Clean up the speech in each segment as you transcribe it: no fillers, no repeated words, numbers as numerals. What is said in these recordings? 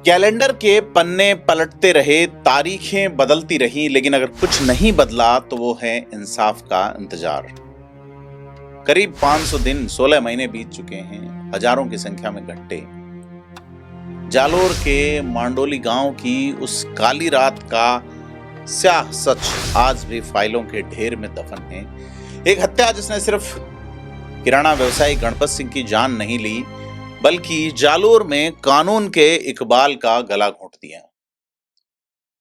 Calendar के पन्ने पलटते रहे, तारीखें बदलती रही, लेकिन अगर कुछ नहीं बदला तो वो है इंसाफ का इंतजार। करीब 500 दिन 16 महीने बीत चुके हैं, हजारों की संख्या में घट्टे। जालोर के मांडोली गांव की उस काली रात का स्याह सच आज भी फाइलों के ढेर में दफन है। एक हत्या जिसने सिर्फ किराना व्यवसायी गणपत सिंह की जान नहीं ली, बल्कि जालोर में कानून के इकबाल का गला घोंट दिया।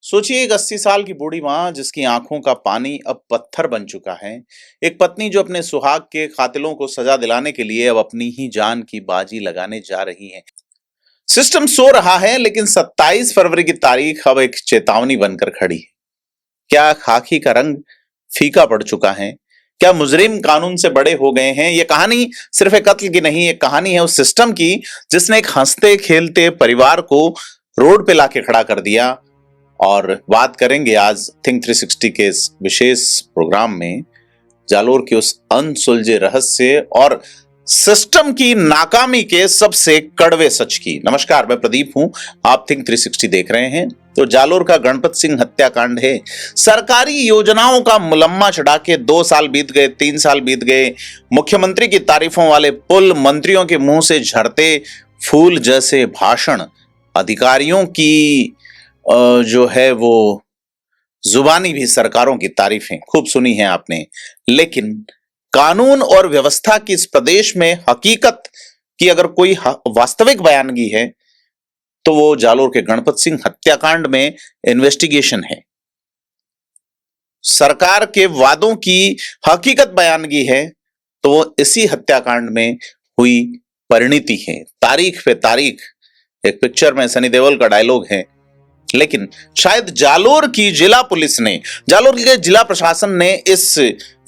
सोचिए, एक 80 साल की बूढ़ी मां जिसकी आंखों का पानी अब पत्थर बन चुका है, एक पत्नी जो अपने सुहाग के कातिलों को सजा दिलाने के लिए अब अपनी ही जान की बाजी लगाने जा रही है। सिस्टम सो रहा है, लेकिन 27 फरवरी की तारीख अब एक चेतावनी बनकर खड़ी है। क्या खाकी का रंग फीका पड़ चुका है? क्या मुजरिम कानून से बड़े हो गए हैं? ये कहानी सिर्फ एक कत्ल की नहीं, एक कहानी है उस सिस्टम की जिसने एक हंसते खेलते परिवार को रोड पे लाके खड़ा कर दिया। और बात करेंगे आज थिंक 360 के इस विशेष प्रोग्राम में जालोर के उस अनसुलझे रहस्य और सिस्टम की नाकामी के सबसे कड़वे सच की। नमस्कार, मैं प्रदीप हूं, आप थिंक 360 देख रहे हैं। तो जालोर का गणपत सिंह हत्याकांड है। सरकारी योजनाओं का मुलम्मा चढ़ा के 2 साल बीत गए, 3 साल बीत गए। मुख्यमंत्री की तारीफों वाले पुल, मंत्रियों के मुंह से झड़ते फूल जैसे भाषण, अधिकारियों की जो है वो जुबानी भी सरकारों की तारीफें खूब सुनी है आपने। लेकिन कानून और व्यवस्था की इस प्रदेश में हकीकत की अगर कोई वास्तविक बयानगी है तो वो जालोर के गणपत सिंह हत्याकांड में इन्वेस्टिगेशन है। सरकार के वादों की हकीकत बयानगी है तो वो इसी हत्याकांड में हुई परिणति है। तारीख पे तारीख, एक पिक्चर में सनी देओल का डायलॉग है। लेकिन शायद जालोर की जिला पुलिस ने, जालोर के जिला प्रशासन ने इस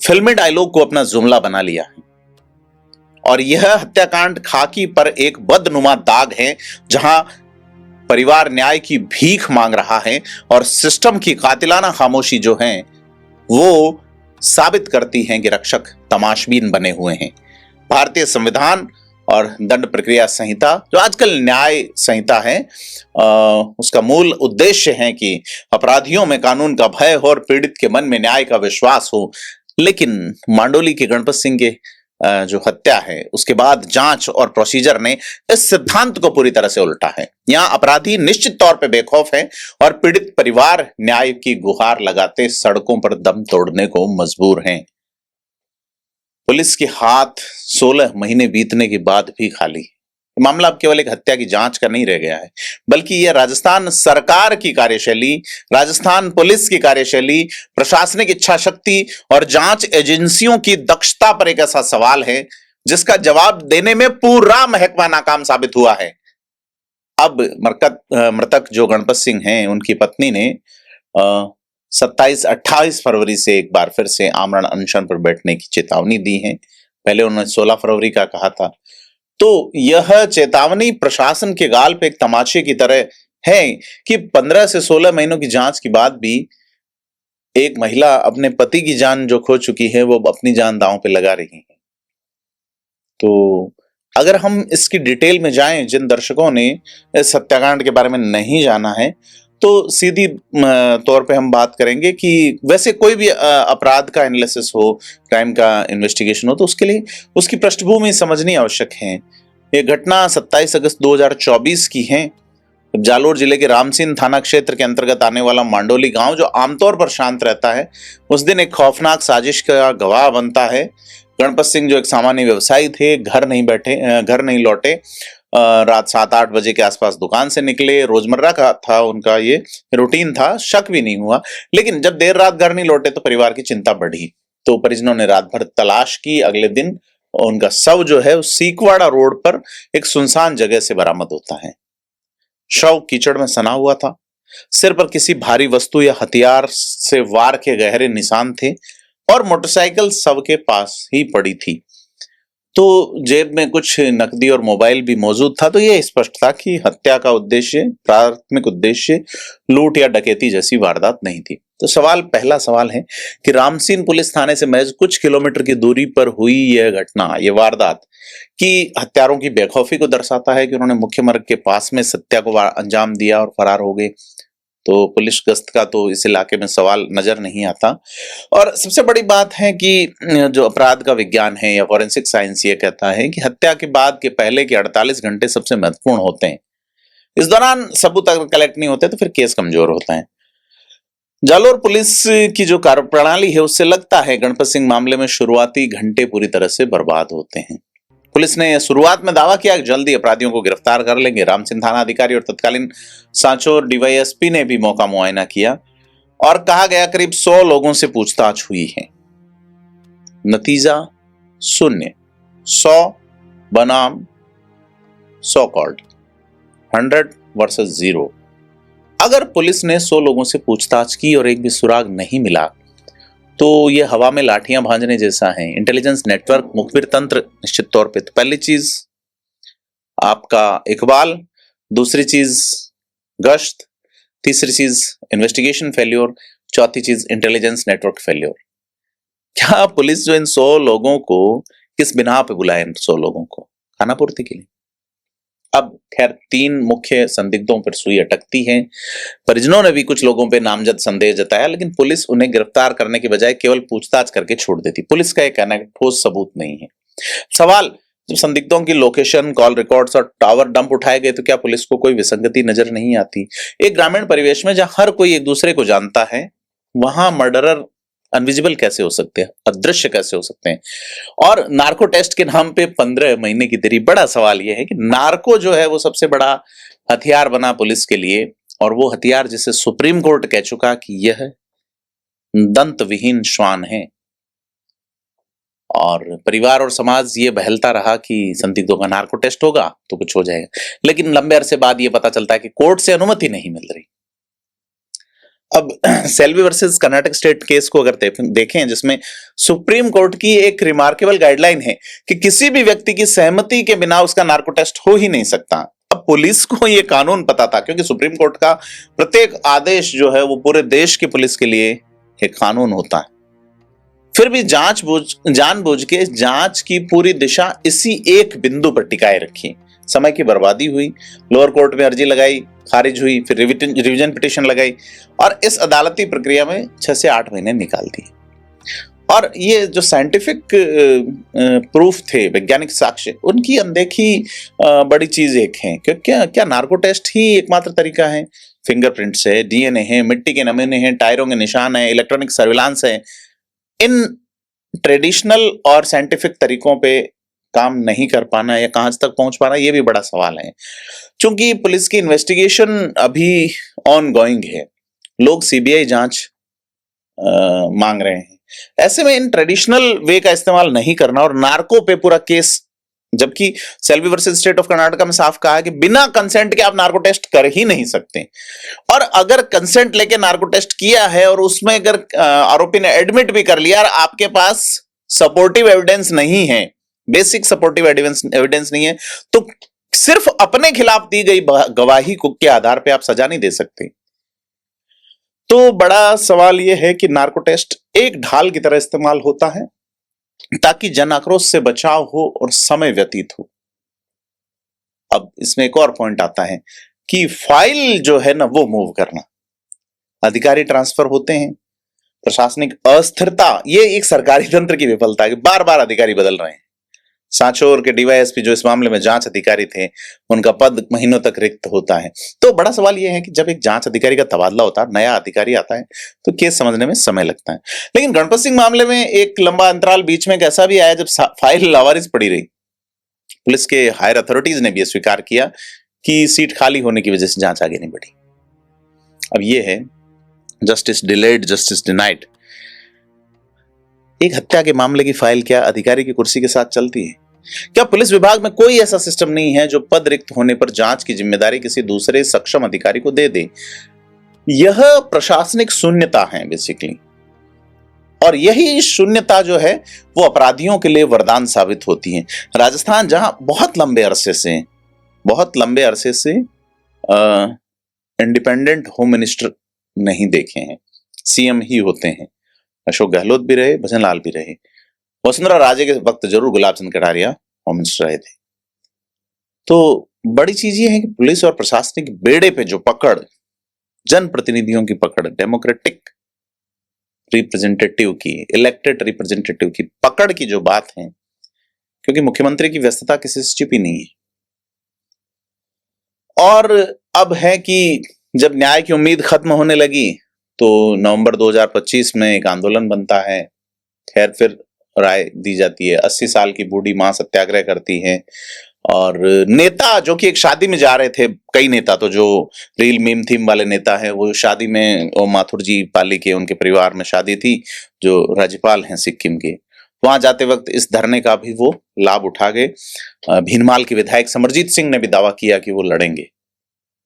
फिल्मी डायलॉग को अपना जुमला बना लिया है। और यह हत्याकांड खाकी पर एक बदनुमा दाग है, जहां परिवार न्याय की भीख मांग रहा है और सिस्टम की कातिलाना खामोशी जो है वो साबित करती है कि रक्षक तमाशबीन बने हुए हैं। भारतीय संविधान और दंड प्रक्रिया संहिता, जो आजकल न्याय संहिता है, उसका मूल उद्देश्य है कि अपराधियों में कानून का भय हो और पीड़ित के मन में न्याय का विश्वास हो। लेकिन मांडोली के गणपत सिंह के जो हत्या है उसके बाद जांच और प्रोसीजर ने इस सिद्धांत को पूरी तरह से उल्टा है। यहां अपराधी निश्चित तौर पे बेखौफ है और पीड़ित परिवार न्याय की गुहार लगाते सड़कों पर दम तोड़ने को मजबूर हैं। पुलिस के हाथ 16 महीने बीतने के बाद भी खाली। मामला अब केवल एक हत्या की जांच का नहीं रह गया है, बल्कि यह राजस्थान सरकार की कार्यशैली, राजस्थान पुलिस की कार्यशैली, प्रशासनिक इच्छा शक्ति और जांच एजेंसियों की दक्षता पर एक ऐसा सवाल है जिसका जवाब देने में पूरा महकमा नाकाम साबित हुआ है। अब मृतक जो गणपत सिंह हैं, उनकी पत्नी ने 27-28 फरवरी से एक बार फिर से आमरण अनशन पर बैठने की चेतावनी दी है। पहले उन्होंने 16 फरवरी का कहा था। तो यह चेतावनी प्रशासन के गाल पे एक तमाचे की तरह है कि 15 से 16 महीनों की जांच के बाद भी एक महिला अपने पति की जान जो खो चुकी है वो अपनी जान दांव पे लगा रही है। तो अगर हम इसकी डिटेल में जाएं, जिन दर्शकों ने इस हत्याकांड के बारे में नहीं जाना है, तो सीधी तौर पे हम बात करेंगे कि वैसे कोई भी अपराध का एनालिसिस हो, क्राइम का इन्वेस्टिगेशन हो, तो उसके लिए उसकी पृष्ठभूमि समझनी आवश्यक है। ये घटना 27 अगस्त 2024 की है। जालोर जिले के रामसीन थाना क्षेत्र के अंतर्गत आने वाला मांडोली गांव, जो आमतौर पर शांत रहता है, उस दिन एक खौफनाक साजिश का गवाह बनता है। गणपत सिंह जो एक सामान्य व्यवसायी थे, घर नहीं लौटे। रात 7-8 बजे के आसपास दुकान से निकले। रोजमर्रा का था उनका, ये रूटीन था, शक भी नहीं हुआ। लेकिन जब देर रात घर नहीं लौटे तो परिवार की चिंता बढ़ी। तो परिजनों ने रात भर तलाश की। अगले दिन उनका शव जो है उस सीकवाड़ा रोड पर एक सुनसान जगह से बरामद होता है। शव कीचड़ में सना हुआ था। सिर पर किसी भारी वस्तु या हथियार से वार के गहरे निशान थे और मोटरसाइकिल शव के पास ही पड़ी थी। तो जेब में कुछ नकदी और मोबाइल भी मौजूद था। तो यह स्पष्ट था कि हत्या का उद्देश्य, प्राथमिक उद्देश्य लूट या डकैती जैसी वारदात नहीं थी। तो पहला सवाल है कि रामसीन पुलिस थाने से महज कुछ किलोमीटर की दूरी पर हुई यह घटना, यह वारदात कि हत्यारों की बेखौफी को दर्शाता है कि उन्होंने मुख्य मार्ग के पास में हत्या को अंजाम दिया और फरार हो गए। तो पुलिस गश्त का तो इस इलाके में सवाल नजर नहीं आता। और सबसे बड़ी बात है कि जो अपराध का विज्ञान है या फॉरेंसिक साइंस ये कहता है कि हत्या के बाद के पहले के 48 घंटे सबसे महत्वपूर्ण होते हैं। इस दौरान सबूत अगर कलेक्ट नहीं होते तो फिर केस कमजोर होता है। जालोर पुलिस की जो कार्यप्रणाली है उससे लगता है गणपत सिंह मामले में शुरुआती घंटे पूरी तरह से बर्बाद होते हैं। पुलिस ने शुरुआत में दावा किया कि जल्दी अपराधियों को गिरफ्तार कर लेंगे। रामसिंह थाना अधिकारी और तत्कालीन सांचौर डीवाईएसपी ने भी मौका मुआयना किया और कहा गया करीब 100 लोगों से पूछताछ हुई है। नतीजा 0, 100 बनाम 100 कॉल्ड, 100 वर्सेस 0। अगर पुलिस ने 100 लोगों से पूछताछ की और एक भी सुराग नहीं मिला तो ये हवा में लाठियां भांजने जैसा है। इंटेलिजेंस नेटवर्क, मुखबिर तंत्र निश्चित तौर पे तो पहली चीज आपका इकबाल, दूसरी चीज गश्त, तीसरी चीज इन्वेस्टिगेशन फेल्योर, चौथी चीज इंटेलिजेंस नेटवर्क फेल्योर। क्या पुलिस जो इन 100 लोगों को किस बिना पे बुलाए, इन 100 लोगों को खाना पूर्ति के लिए? अब खैर 3 मुख्य संदिग्धों पर सुई अटकती है। परिजनों ने भी कुछ लोगों पे नामजद संदेह जताया, लेकिन पुलिस उन्हें गिरफ्तार करने के बजाय केवल पूछताछ करके छोड़ देती। पुलिस का यह कहना है कि ठोस सबूत नहीं है। सवाल, जब संदिग्धों की लोकेशन, कॉल रिकॉर्ड्स और टावर डंप उठाए गए तो क्या पुलिस को कोई विसंगति नजर नहीं आती? एक ग्रामीण परिवेश में जहां हर कोई एक दूसरे को जानता है, वहां मर्डरर अनविजिबल कैसे हो सकते हैं, अदृश्य कैसे हो सकते हैं? और नार्को टेस्ट के नाम पे 15 महीने की देरी। बड़ा सवाल यह है कि नार्को जो है वो सबसे बड़ा हथियार बना पुलिस के लिए, और वो हथियार जिसे सुप्रीम कोर्ट कह चुका कि यह दंत विहीन श्वान है। और परिवार और समाज ये बहलता रहा कि संदिग्धों का नार्को टेस्ट होगा तो कुछ हो जाएगा, लेकिन लंबे अरसे बाद ये पता चलता है कि कोर्ट से अनुमति नहीं मिल रही। अब Selvi versus Karnataka state case को अगर देखें, जिसमें सुप्रीम कोर्ट की एक रिमार्केबल गाइडलाइन है कि किसी भी व्यक्ति की सहमति के बिना उसका नार्को टेस्ट हो ही नहीं सकता। अब पुलिस को यह कानून पता था, क्योंकि सुप्रीम कोर्ट का प्रत्येक आदेश जो है वो पूरे देश की पुलिस के लिए एक कानून होता है। फिर भी जानबूझ के जांच की पूरी दिशा इसी एक बिंदु पर टिकाए रखी। समय की बर्बादी हुई, लोअर कोर्ट में अर्जी लगाई, खारिज हुई, फिर रिवीजन पिटीशन लगाई और इस अदालती प्रक्रिया में 6 से 8 महीने निकाल दिए। और ये जो साइंटिफिक प्रूफ थे, वैज्ञानिक साक्ष्य, उनकी अनदेखी बड़ी चीज एक है। क्या नार्को टेस्ट ही एकमात्र तरीका है? फिंगरप्रिंट्स है, डीएनए है, मिट्टी के नमूने हैं, टायरों के निशान है, इलेक्ट्रॉनिक सर्विलांस है। इन ट्रेडिशनल और साइंटिफिक तरीकों पे काम नहीं कर पाना या कहां तक पहुंच पाना, ये भी बड़ा सवाल है। क्योंकि पुलिस की इन्वेस्टिगेशन अभी ऑन गोइंग है, लोग सीबीआई जांच मांग रहे हैं। ऐसे में इन ट्रेडिशनल वे का इस्तेमाल नहीं करना और नार्को पे पूरा केस, जबकि Selvi versus state of Karnataka में साफ कहा है कि बिना कंसेंट के आप नार्को टेस्ट कर ही नहीं सकते। और अगर कंसेंट लेके नार्को टेस्ट किया है और उसमें अगर आरोपी ने एडमिट भी कर लिया और आपके पास सपोर्टिव एविडेंस नहीं है, बेसिक सपोर्टिव एविडेंस नहीं है, तो सिर्फ अपने खिलाफ दी गई गवाही के आधार पे आप सजा नहीं दे सकते। तो बड़ा सवाल यह है कि नार्को टेस्ट एक ढाल की तरह इस्तेमाल होता है ताकि जन आक्रोश से बचाव हो और समय व्यतीत हो। अब इसमें एक और पॉइंट आता है कि फाइल जो है ना वो मूव करना, अधिकारी ट्रांसफर होते हैं, प्रशासनिक अस्थिरता, ये एक सरकारी तंत्र की विफलता है कि बार बार अधिकारी बदल रहे हैं। सांचौर के डीवाईएसपी जो इस मामले में जांच अधिकारी थे, उनका पद महीनों तक रिक्त होता है। तो बड़ा सवाल यह है कि जब एक जांच अधिकारी का तबादला होता है, नया अधिकारी आता है, तो केस समझने में समय लगता है। लेकिन गणपत सिंह मामले में एक लंबा अंतराल बीच में ऐसा भी आया जब फाइल लावारिस पड़ी रही। पुलिस के हायर अथॉरिटीज ने भी स्वीकार किया कि सीट खाली होने की वजह से जांच आगे नहीं बढ़ी। अब यह है जस्टिस डिलेड, जस्टिस डिनाइड। एक हत्या के मामले की फाइल क्या अधिकारी की कुर्सी के साथ चलती है? क्या पुलिस विभाग में कोई ऐसा सिस्टम नहीं है जो पद रिक्त होने पर जांच की जिम्मेदारी किसी दूसरे सक्षम अधिकारी को दे दे? यह प्रशासनिक शून्यता है बेसिकली, और यही शून्यता जो है वो अपराधियों के लिए वरदान साबित होती है। राजस्थान जहां बहुत लंबे अरसे से इंडिपेंडेंट होम मिनिस्टर नहीं देखे हैं, सीएम ही होते हैं। अशोक गहलोत भी रहे, भजन लाल भी रहे, वसुंधरा राजे के वक्त जरूर गुलाब चंद कटारिया होम मिनिस्टर रहे थे। तो बड़ी चीज ये है कि पुलिस और प्रशासनिक बेड़े पे जो पकड़, जनप्रतिनिधियों की पकड़, डेमोक्रेटिक रिप्रेजेंटेटिव की, इलेक्टेड रिप्रेजेंटेटिव की पकड़ की जो बात है, क्योंकि मुख्यमंत्री की व्यस्तता किसी से छिपी नहीं है। और अब है कि जब न्याय की उम्मीद खत्म होने लगी तो नवंबर 2025 में एक आंदोलन बनता है। खैर फिर राय दी जाती है, 80 साल की बूढ़ी मां सत्याग्रह करती है और नेता जो कि एक शादी में जा रहे थे, कई नेता तो जो रील मीम थीम वाले नेता है, वो शादी में, वो माथुर जी पाली के उनके परिवार में शादी थी, जो राज्यपाल हैं सिक्किम के, वहां जाते वक्त इस धरने का भी वो लाभ उठा गए। भीनमाल के विधायक समरजीत सिंह ने भी दावा किया कि वो लड़ेंगे।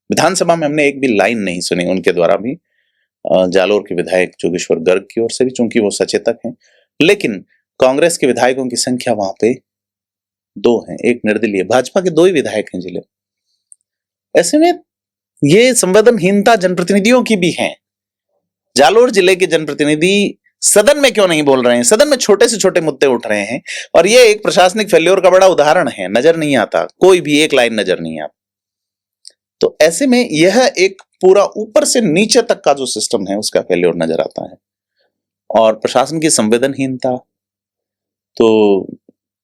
विधानसभा में हमने एक भी लाइन नहीं सुनी उनके द्वारा भी, जालोर के विधायक जोगेश्वर गर्ग की ओर से भी, चूंकि वो सचेतक हैं। लेकिन कांग्रेस के विधायकों की संख्या वहां पे 2 हैं, एक निर्दलीय, भाजपा के 2 ही विधायक हैं जिले। ऐसे में ये संवेदनहीनता जनप्रतिनिधियों की भी है। जालोर जिले के जनप्रतिनिधि सदन में क्यों नहीं बोल रहे हैं? सदन में छोटे से छोटे मुद्दे उठ रहे हैं और ये एक प्रशासनिक फेल्योर का बड़ा उदाहरण है। नजर नहीं आता, कोई भी एक लाइन नजर नहीं आता। तो ऐसे में यह एक पूरा ऊपर से नीचे तक का जो सिस्टम है उसका फेल्योर नजर आता है। और प्रशासन की संवेदनहीनता तो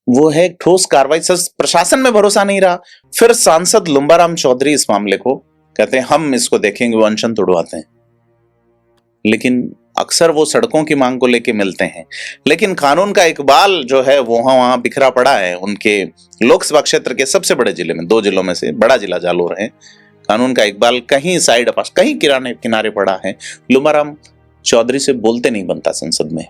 वो है ठोस कार्रवाई, प्रशासन में भरोसा नहीं रहा। फिर सांसद लुम्बाराम चौधरी इस मामले को कहते हैं हम इसको देखेंगे, वो अनशन तोड़वाते हैं। लेकिन अक्सर वो सड़कों की मांग को लेके मिलते हैं, लेकिन कानून का इकबाल जो है वो वहां बिखरा पड़ा है। उनके लोकसभा क्षेत्र के सबसे बड़े जिले में, 2 जिलों में से बड़ा जिला जालोर है, कानून का इकबाल कहीं साइड पास, कहीं किनारे पड़ा है। लुम्बाराम चौधरी से बोलते नहीं बनता संसद में,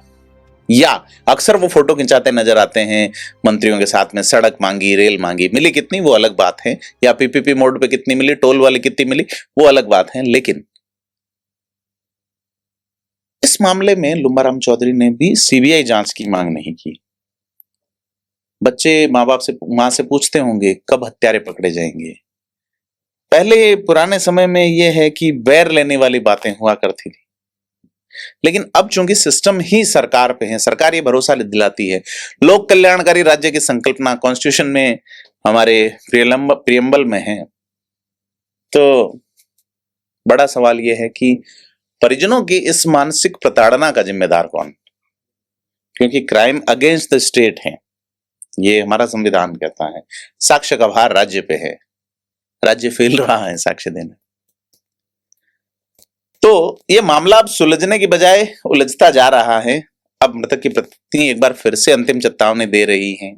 या अक्सर वो फोटो खिंचाते नजर आते हैं मंत्रियों के साथ में। सड़क मांगी, रेल मांगी, मिली कितनी वो अलग बात है, या पीपीपी मोड पे कितनी मिली, टोल वाली कितनी मिली, वो अलग बात है। लेकिन इस मामले में लुम्बाराम चौधरी ने भी सीबीआई जांच की मांग नहीं की। बच्चे मां से पूछते होंगे कब हत्यारे पकड़े जाएंगे। पहले पुराने समय में यह है कि बैर लेने वाली बातें हुआ करती थी, लेकिन अब चूंकि सिस्टम ही सरकार पे है, सरकार ये भरोसा दिलाती है, लोक कल्याणकारी राज्य की संकल्पना कॉन्स्टिट्यूशन में हमारे प्रियम्बल में है, तो बड़ा सवाल यह है कि परिजनों की इस मानसिक प्रताड़ना का जिम्मेदार कौन? क्योंकि क्राइम अगेंस्ट द स्टेट है, ये हमारा संविधान कहता है। साक्ष्य का भार राज्य पे है, राज्य फेल रहा है साक्ष्य देने। तो ये मामला अब सुलझने की बजाय उलझता जा रहा है। अब मृतक की पत्नी एक बार फिर से अंतिम चेतावनी दे रही है।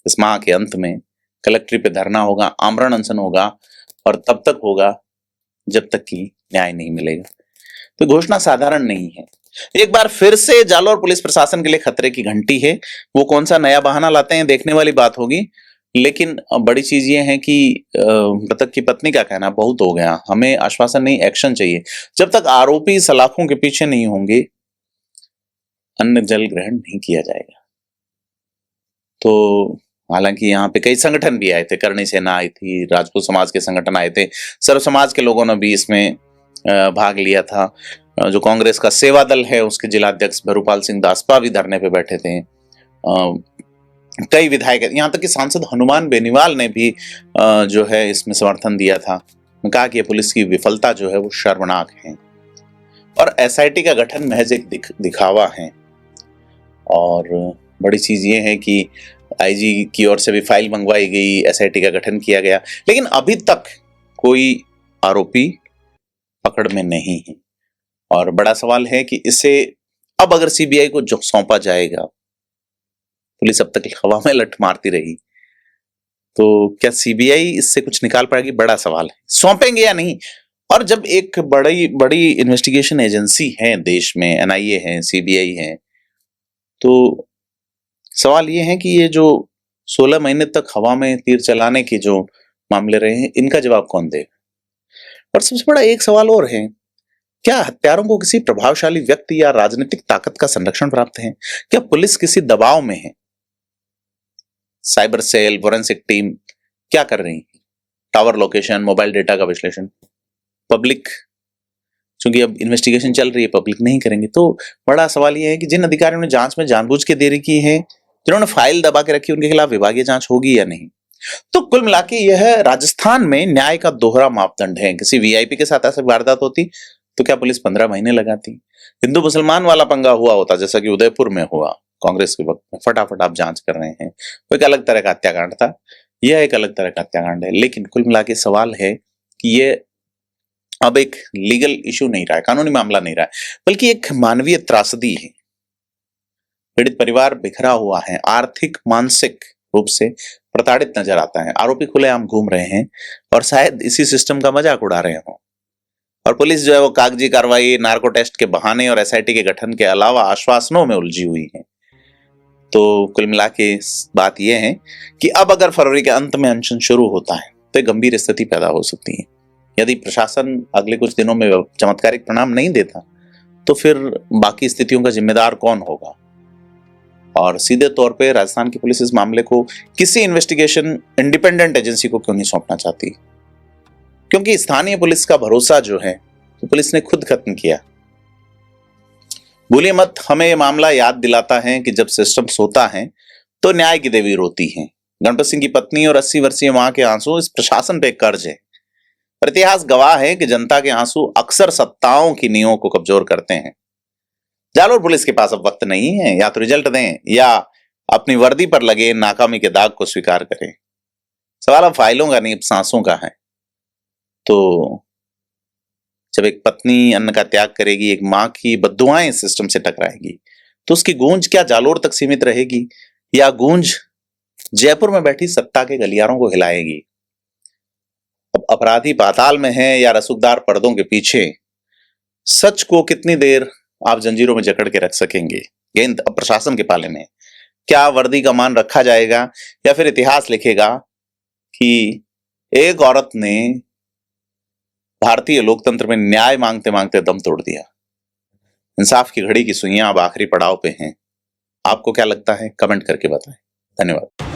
इस माह के अंत में कलेक्ट्रेट पे धरना होगा, आमरण अनशन होगा, और तब तक होगा जब तक कि न्याय नहीं मिलेगा। तो घोषणा साधारण नहीं है। एक बार फिर से जालोर पुलिस प्रशासन के लिए खतरे की घंटी है। वो कौन सा नया बहाना लाते हैं देखने वाली बात होगी। लेकिन बड़ी चीज ये है कि मृतक की पत्नी का कहना बहुत हो गया, हमें आश्वासन नहीं, एक्शन चाहिए। जब तक आरोपी सलाखों के पीछे नहीं होंगे अन्न जल ग्रहण नहीं किया जाएगा। तो हालांकि यहाँ पे कई संगठन भी आए थे, करणी सेना आई थी, राजपूत समाज के संगठन आए थे, सर्व समाज के लोगों ने भी इसमें भाग लिया था। जो कांग्रेस का सेवा दल है उसके जिलाध्यक्ष भरूपाल सिंह दासपा भी धरने पे बैठे थे। कई विधायक, यहाँ तक कि सांसद हनुमान बेनीवाल ने भी जो है इसमें समर्थन दिया था। कहा कि पुलिस की विफलता जो है वो शर्मनाक है और एसआईटी का गठन महज एक दिखावा है। और बड़ी चीज ये है कि आईजी की ओर से भी फाइल मंगवाई गई, एसआईटी का गठन किया गया, लेकिन अभी तक कोई आरोपी पकड़ में नहीं है। और बड़ा सवाल है कि इसे अब अगर सीबीआई को जो सौंपा जाएगा, पुलिस अब तक हवा में लठ मारती रही, तो क्या सीबीआई इससे कुछ निकाल पाएगी? बड़ा सवाल है, सौंपेंगे या नहीं। और जब एक बड़ी इन्वेस्टिगेशन एजेंसी है देश में, एनआईए है, सीबीआई है, तो सवाल ये है कि ये जो 16 महीने तक हवा में तीर चलाने के जो मामले रहे हैं, इनका जवाब कौन देगा? और सबसे बड़ा एक सवाल और है, क्या हत्यारों को किसी प्रभावशाली व्यक्ति या राजनीतिक ताकत का संरक्षण प्राप्त है? क्या पुलिस किसी दबाव में है? साइबर सेल, फोरेंसिक टीम क्या कर रही है? टावर लोकेशन, मोबाइल डेटा का विश्लेषण, पब्लिक चूंकि अब इन्वेस्टिगेशन चल रही है, पब्लिक नहीं करेंगे। तो बड़ा सवाल यह है कि जिन अधिकारियों ने जांच में जानबूझ के देरी की है, जिन्होंने फाइल दबा के रखी, उनके खिलाफ विभागीय जांच होगी या नहीं। तो कुल मिला के यह राजस्थान में न्याय का दोहरा मापदंड है। किसी वीआईपी के साथ ऐसी वारदात होती तो क्या पुलिस 15 महीने लगाती? हिंदू मुसलमान वाला पंगा हुआ होता, जैसा कि उदयपुर में हुआ कांग्रेस के वक्त में, फटाफट आप जांच कर रहे हैं, वो एक अलग तरह का हत्याकांड था, यह एक अलग तरह का हत्याकांड है। लेकिन कुल मिला के सवाल है कि ये अब एक लीगल इशू नहीं रहा है, कानूनी मामला नहीं रहा है, बल्कि एक मानवीय त्रासदी है। पीड़ित परिवार बिखरा हुआ है, आर्थिक मानसिक रूप से प्रताड़ित नजर आता है। आरोपी खुलेआम घूम रहे हैं और शायद इसी सिस्टम का मजाक उड़ा रहे हों। और पुलिस जो है वो कागजी कार्रवाई, नार्को टेस्ट के बहाने और एसआईटी के गठन के अलावा आश्वासनों में उलझी हुई है। तो कुल मिला के बात यह है कि अब अगर फरवरी के अंत में अनशन शुरू होता है तो एक गंभीर स्थिति पैदा हो सकती है। यदि प्रशासन अगले कुछ दिनों में चमत्कारिक परिणाम नहीं देता तो फिर बाकी स्थितियों का जिम्मेदार कौन होगा? और सीधे तौर पे राजस्थान की पुलिस इस मामले को किसी इन्वेस्टिगेशन इंडिपेंडेंट एजेंसी को क्यों नहीं सौंपना चाहती? क्योंकि स्थानीय पुलिस का भरोसा जो है तो पुलिस ने खुद खत्म किया। भूलिए मत, हमें यह मामला याद दिलाता है कि जब सिस्टम सोता है तो न्याय की देवी रोती है। गणपत सिंह की पत्नी और 80 वर्षीय मां के आंसू इस प्रशासन पे कर्ज है। पर इतिहास गवाह है कि जनता के आंसू अक्सर सत्ताओं की नींवों को कमजोर करते हैं। जालोर पुलिस के पास अब वक्त नहीं है, या तो रिजल्ट दें या अपनी वर्दी पर लगे नाकामी के दाग को स्वीकार करें। सवाल अब फाइलों का नहीं, सांसों का है। तो जब एक पत्नी अन्न का त्याग करेगी, एक मां की बद्दुआएं सिस्टम से टकराएगी, तो उसकी गूंज क्या जालोर तक सीमित रहेगी या गूंज जयपुर में बैठी सत्ता के गलियारों को हिलाएगी? अब अपराधी पाताल में है या रसूखदार पर्दों के पीछे, सच को कितनी देर आप जंजीरों में जकड़ के रख सकेंगे? गेंद अब प्रशासन के पाले में। क्या वर्दी का मान रखा जाएगा या फिर इतिहास लिखेगा कि एक औरत ने भारतीय लोकतंत्र में न्याय मांगते मांगते दम तोड़ दिया? इंसाफ की घड़ी की सुइयां अब आखिरी पड़ाव पे हैं। आपको क्या लगता है? कमेंट करके बताएं। धन्यवाद।